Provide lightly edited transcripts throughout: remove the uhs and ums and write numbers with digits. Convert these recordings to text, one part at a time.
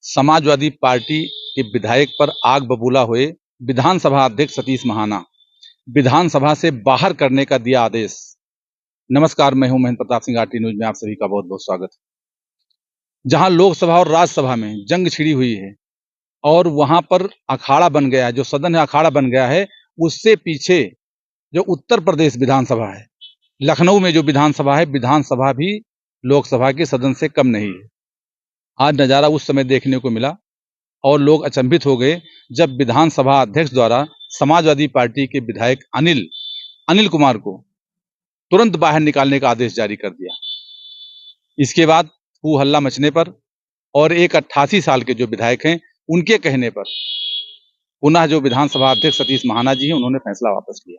Samajwadi party के विधायक पर आग बबूला हुए विधानसभा अध्यक्ष सतीश महाना विधानसभा से बाहर करने का दिया आदेश। नमस्कार, मैं हूं महेंद्र प्रताप सिंह, आरटी न्यूज में आप सभी का बहुत बहुत स्वागत है। जहां लोकसभा और राज्यसभा में जंग छिड़ी हुई है और वहां पर अखाड़ा बन गया है, जो सदन है अखाड़ा बन गया है, उससे पीछे जो उत्तर प्रदेश विधानसभा है, लखनऊ में जो विधानसभा है, विधानसभा भी लोकसभा के सदन से कम नहीं है। आज नजारा उस समय देखने को मिला और लोग अचंभित हो गए जब विधानसभा अध्यक्ष द्वारा समाजवादी पार्टी के विधायक अनिल कुमार को तुरंत बाहर निकालने का आदेश जारी कर दिया। इसके बाद हू हल्ला मचने पर और एक 88 साल के जो विधायक हैं, उनके कहने पर पुनः जो विधानसभा अध्यक्ष सतीश महाना जी हैं, उन्होंने फैसला वापस लिया।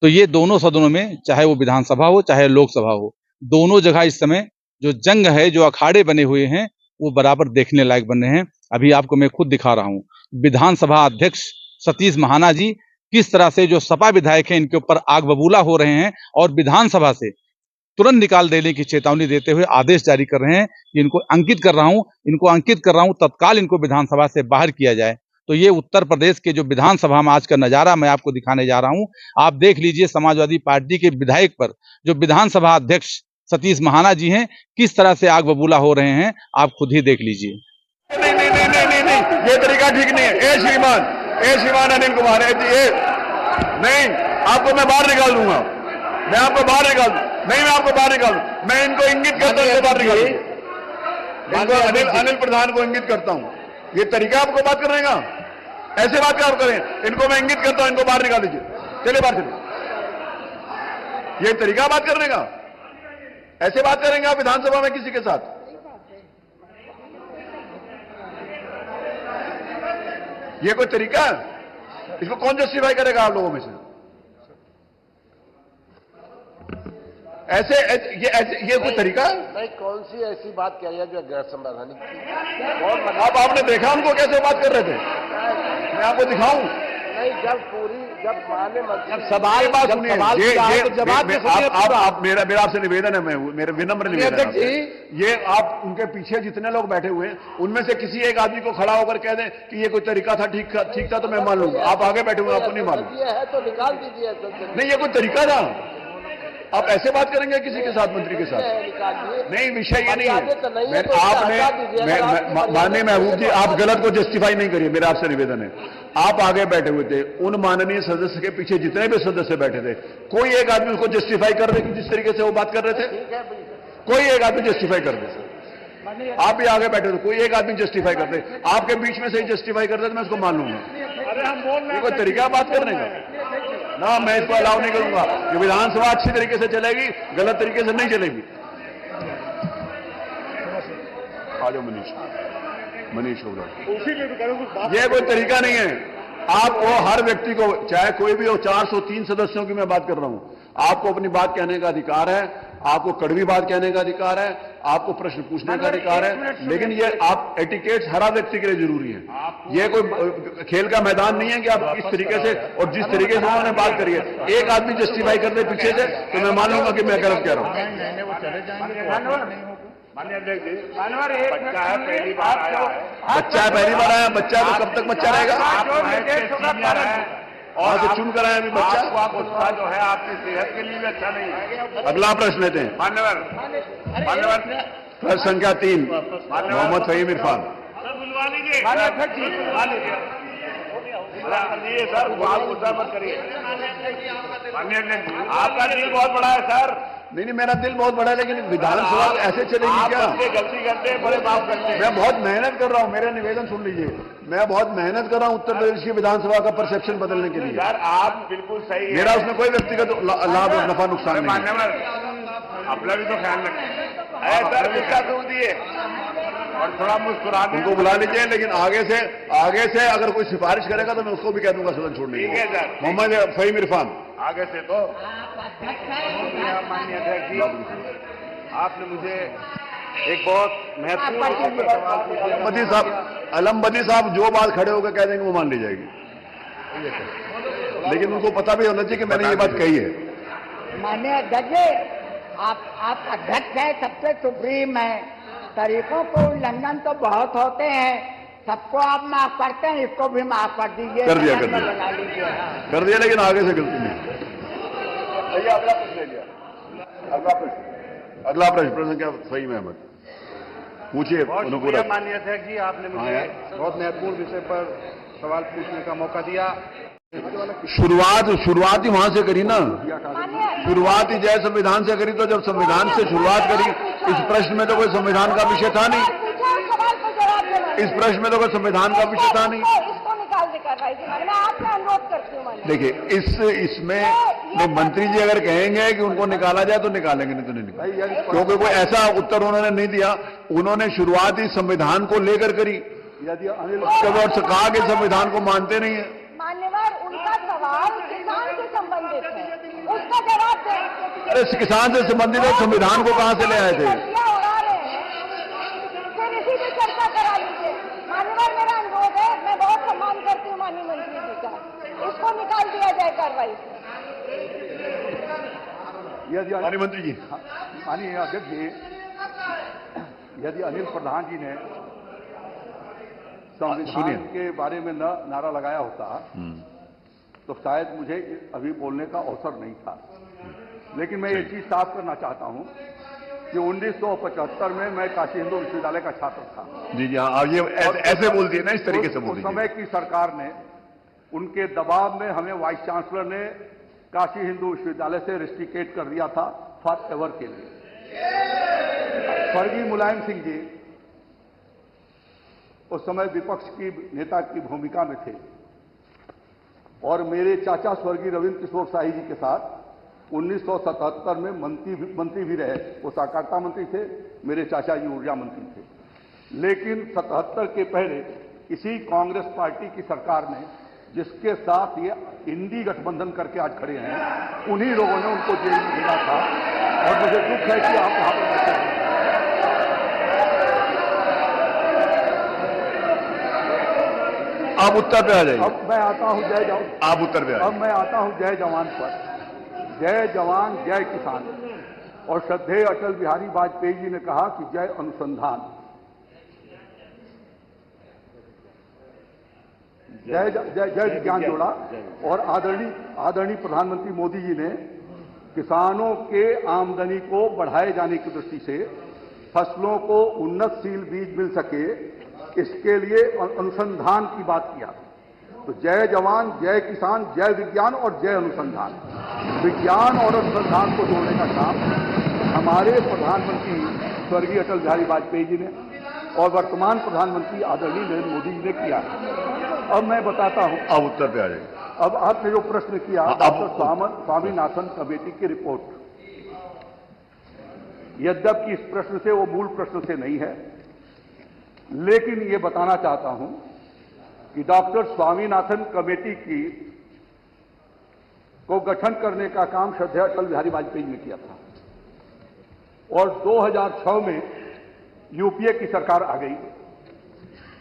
तो ये दोनों सदनों में, चाहे वो विधानसभा हो चाहे लोकसभा हो, दोनों जगह इस समय जो जंग है, जो अखाड़े बने हुए हैं, वो बराबर देखने लायक बने हैं। अभी आपको मैं खुद दिखा रहा हूं, विधानसभा अध्यक्ष सतीश महाना जी किस तरह से जो सपा विधायक हैं, इनके ऊपर आग बबूला हो रहे हैं और विधानसभा से तुरंत निकाल देने की चेतावनी देते हुए आदेश जारी कर रहे हैं कि इनको अंकित कर रहा हूं, तत्काल इनको विधानसभा से बाहर किया जाए। तो ये उत्तर प्रदेश के जो विधानसभा में आज का नजारा मैं आपको दिखाने जा रहा हूं। आप देख लीजिए, समाजवादी पार्टी के विधायक पर जो विधानसभा अध्यक्ष सतीश महाना जी हैं, किस तरह से आग बबूला हो रहे हैं, आप खुद ही देख लीजिए। नहीं, ये तरीका ठीक नहीं है। ए श्रीमान अनिल कुमार, ये नहीं, आपको मैं बाहर निकाल दूंगा। मैं आपको बाहर निकाल दूं। नहीं, मैं आपको बाहर निकाल दूं। मैं इनको इंगित करता हूं, बाहर निकाल दूं। अनिल प्रधान को इंगित करता हूं। ये तरीका आपको बात करने का? ऐसे बात क्या आप करें? इनको मैं इंगित करता हूं, इनको बाहर निकाल दीजिए। चलिए बाहर चलिए। ये तरीका बात करने का? ऐसे बात करेंगे आप विधानसभा में किसी के साथ? ये कोई तरीका है? इसको कौन जस्टिफाई करेगा आप लोगों में से? ये कोई तरीका है? नहीं, कौन सी ऐसी बात कह रही है जो गैर संवैधानिक थी? आप आपने देखा उनको कैसे बात कर रहे थे? मैं आपको दिखाऊं? नहीं, जब सवाल बात सुनिए, आप मेरा आपसे निवेदन है, मेरा विनम्र निवेदन है, ये आप उनके पीछे जितने लोग बैठे हुए हैं, उनमें से किसी एक आदमी को खड़ा होकर कह दें कि ये कोई तरीका था, ठीक था, तो मैं मान लूंगा। आप आगे बैठे हुए, आपको नहीं मालूम है तो निकाल दीजिए। नहीं, ये कोई तरीका था? आप ऐसे बात करेंगे किसी के साथ, मंत्री के साथ? नहीं, विषय ये नहीं है। आपने माननीय महबूब जी, आप गलत को जस्टिफाई नहीं करिए, मेरा आपसे निवेदन है। आप आगे बैठे हुए थे, उन माननीय सदस्य के पीछे जितने भी सदस्य बैठे थे, कोई एक आदमी उसको जस्टिफाई कर दे कि जिस तरीके से वो बात कर रहे थे, कोई एक आदमी जस्टिफाई कर दे। आप भी आगे बैठे थे, कोई एक आदमी जस्टिफाई कर दे, आपके बीच में से ही जस्टिफाई कर दे तो मैं उसको मान लूंगा। ये कोई तरीका बात करने का? ना, मैं इसको अलाउ नहीं करूंगा कि विधानसभा अच्छी तरीके से चलेगी, गलत तरीके से नहीं चलेगी। आ जाओ मनीष होगा। ये कोई तरीका नहीं है। आपको हर व्यक्ति को, चाहे कोई भी हो, 403 सदस्यों की मैं बात कर रहा हूं, आपको अपनी बात कहने का अधिकार है, आपको कड़वी बात कहने का अधिकार है, आपको प्रश्न पूछने का अधिकार है, लेकिन ये आप एटिकेट्स हर व्यक्ति के लिए जरूरी है। ये कोई खेल का मैदान नहीं है कि आप इस तरीके से, और जिस तरीके से उन्होंने बात करी है, एक आदमी जस्टिफाई कर दे पीछे से, तो मैं मान लूंगा कि मैं गलत कह रहा हूं। माननीय अध्यक्ष जी, बच्चा है, पहली बार आया है। बच्चा है, पहली बार आया। बच्चा है तो कब तक बच्चा रहेगा? और से चुन कर आए अभी बच्चा। गुस्सा जो है आपकी सेहत के लिए भी अच्छा नहीं है। अगला प्रश्न लेते हैं। मान्यवर प्रश्न संख्या 3, मोहम्मद फहीम इरफान। बुलवा लीजिए सर, गुस्सा मत करिए। माननीय अध्यक्ष जी, आपका दिल बहुत बड़ा है सर। नहीं, मेरा दिल बहुत बड़ा है, लेकिन विधानसभा ऐसे चलेगी क्या? गलती करते हैं, बड़े माफ करते हैं। मैं बहुत मेहनत कर रहा हूं, मेरा निवेदन सुन लीजिए। मैं बहुत मेहनत कर रहा हूं उत्तर प्रदेश की विधानसभा का परसेप्शन बदलने के लिए। सर, आप बिल्कुल सही है। मेरा उसमें कोई व्यक्तिगत लाभ और नफा नुकसान नहीं है। मान्यवर, अपना भी तो ख्याल रखें। सर, गुस्सा दूर दिए और थोड़ा मुस्कुराने उनको बुला लीजिए, लेकिन आगे से अगर कोई सिफारिश करेगा तो मैं उसको भी कह दूंगा सदन छोड़ने। ठीक है सर। मोहम्मद फहीम इरफान। आगे से तो माननीय अध्यक्ष जी, आपने मुझे एक बहुत महत्वपूर्ण सवाल पूछा। अलम बदी साहब जो बात खड़े होकर कह देंगे वो मान ली जाएगी, लेकिन उनको पता भी होना चाहिए कि मैंने ये बात कही है। माननीय अध्यक्ष, आप अध्यक्ष है, सबसे सुप्रीम है, तरीकों को उल्लंघन तो बहुत होते हैं, सबको आप माफ करते हैं, इसको भी माफ कर दीजिए, कर दिया बना लीजिए। कर दिया, लेकिन आगे से गलती नहीं। भैया अगला प्रश्न ले लिया, अगला प्रश्न क्या सही में अहमद पूछिए। माननीय अध्यक्ष जी, आपने मुझे बहुत महत्वपूर्ण विषय पर सवाल पूछने का मौका दिया। शुरुआत ही वहां से करी ना, शुरुआत ही जय संविधान से करी, तो जब संविधान से शुरुआत करी, इस प्रश्न में तो कोई संविधान का विषय था नहीं, इस प्रश्न में तो कोई संविधान का विषय था नहीं। देखिए इसमें मंत्री जी अगर कहेंगे कि उनको निकाला जाए तो निकालेंगे, नहीं तो नहीं निकालेंगे, क्योंकि कोई ऐसा उत्तर उन्होंने नहीं दिया। उन्होंने शुरुआत ही संविधान को लेकर करी, यदि अनिल और कहा कि संविधान को मानते नहीं है। मान्यवर, उनका सवाल किसान से संबंधित है, उसका जवाब दें। अरे किसान से संबंधित है, संविधान को कहां से ले आए थे? उड़ा रहे हैं, फिर इसी पे चर्चा करा लीजिए। मान्यवर, मेरा अनुरोध है, मैं बहुत सम्मान करती हूँ माननीय मंत्री जी का, इसको निकाल दिया जाए कार्रवाई से। माननीय मंत्री जी, माननीय अध्यक्ष जी, यदि अनिल प्रधान जी ने संविधान के बारे में न नारा लगाया होता तो शायद मुझे अभी बोलने का अवसर नहीं था। लेकिन मैं ये चीज साफ करना चाहता हूं कि 1975 में मैं काशी हिंदू विश्वविद्यालय का छात्र था। जी जी हाँ, ये ऐसे बोल दिए ना, इस तरीके से बोल दिए। उस समय की सरकार ने, उनके दबाव में हमें वाइस चांसलर ने काशी हिंदू विश्वविद्यालय से रेस्ट्रिकेट कर दिया था फॉर एवर के लिए। स्वर्गीय मुलायम सिंह जी उस समय विपक्ष की नेता की भूमिका में थे और मेरे चाचा स्वर्गीय रविंद्र किशोर शाही जी के साथ 1977 में मंत्री भी रहे। वो सहकारिता मंत्री थे, मेरे चाचा जी ऊर्जा मंत्री थे। लेकिन 77 के पहले इसी कांग्रेस पार्टी की सरकार ने, जिसके साथ ये इंडी गठबंधन करके आज खड़े हैं, उन्हीं लोगों ने उनको जेल में भेजा था। और मुझे दुख है कि आप वहां पर बैठे हैं। आप उत्तर पे आ जाइए। अब मैं आता हूं जय जवान, आप उत्तर पे आ जाइए। अब मैं आता हूं जय जवान पर। जय जवान जय किसान, और श्रद्धेय अटल बिहारी वाजपेयी जी ने कहा कि जय अनुसंधान। जय जय जय विज्ञान जोड़ा। और आदरणीय प्रधानमंत्री मोदी जी ने किसानों के आमदनी को बढ़ाए जाने की दृष्टि से फसलों को उन्नतशील बीज मिल सके, इसके लिए अनुसंधान की बात किया। तो जय जवान जय किसान जय विज्ञान और जय अनुसंधान, विज्ञान और अनुसंधान को जोड़ने का काम हमारे प्रधानमंत्री स्वर्गीय अटल बिहारी वाजपेयी जी ने और वर्तमान प्रधानमंत्री आदरणीय नरेंद्र मोदी जी ने किया है। अब मैं बताता हूं। अब उत्तर पे आ जाइए। अब आपने जो प्रश्न किया डॉक्टर स्वामीनाथन कमेटी की रिपोर्ट, यद्यपि इस प्रश्न से, वो मूल प्रश्न से नहीं है, लेकिन ये बताना चाहता हूं कि डॉक्टर स्वामीनाथन कमेटी को गठन करने का काम श्रद्धेय अटल बिहारी वाजपेयी ने किया था। और 2006 में यूपीए की सरकार आ गई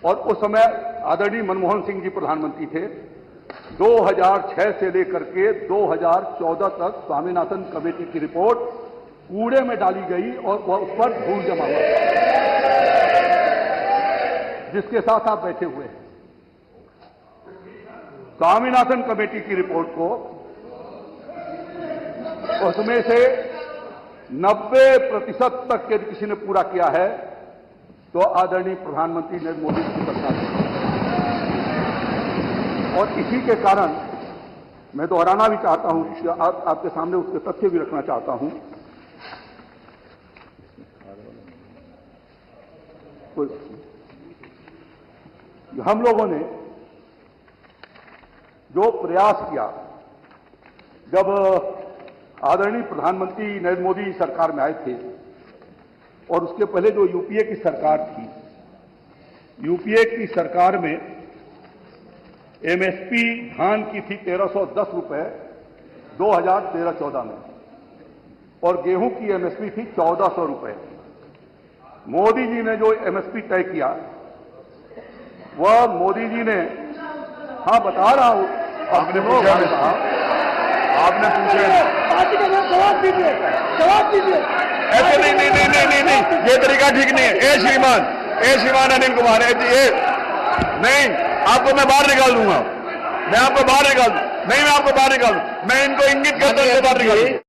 और उस समय आदरणीय मनमोहन सिंह जी प्रधानमंत्री थे। 2006 से लेकर के 2014 तक स्वामीनाथन कमेटी की रिपोर्ट कूड़े में डाली गई और उस पर धूल जमा हुआ, जिसके साथ आप बैठे हुए हैं। स्वामीनाथन कमेटी की रिपोर्ट को, उसमें से 90% तक यदि किसी ने पूरा किया है तो आदरणीय प्रधानमंत्री नरेंद्र मोदी की सरकार है। और इसी के कारण मैं दोहराना भी चाहता हूं, आपके सामने उसके तथ्य भी रखना चाहता हूं। हम लोगों ने जो प्रयास किया, जब आदरणीय प्रधानमंत्री नरेंद्र मोदी सरकार में आए थे और उसके पहले जो यूपीए की सरकार थी, यूपीए की सरकार में एमएसपी धान की थी 1310 रुपए 2013-14 में, और गेहूं की एमएसपी थी 1400 रुपए। मोदी जी ने जो एमएसपी तय किया, वह मोदी जी ने, हाँ बता रहा हूं, आपने पूछा, आपने पूछा, जवाब दीजिए, जवाब दीजिए। ऐसे नहीं नहीं नहीं नहीं नहीं नहीं, ये तरीका ठीक नहीं है। ए श्रीमान अनिल कुमार है ये नहीं, आपको मैं बाहर निकाल दूंगा, मैं आपको बाहर निकाल दूं, नहीं मैं आपको बाहर निकाल दूं, मैं इनको इंगित करता हूं बाहर निकाल दूं।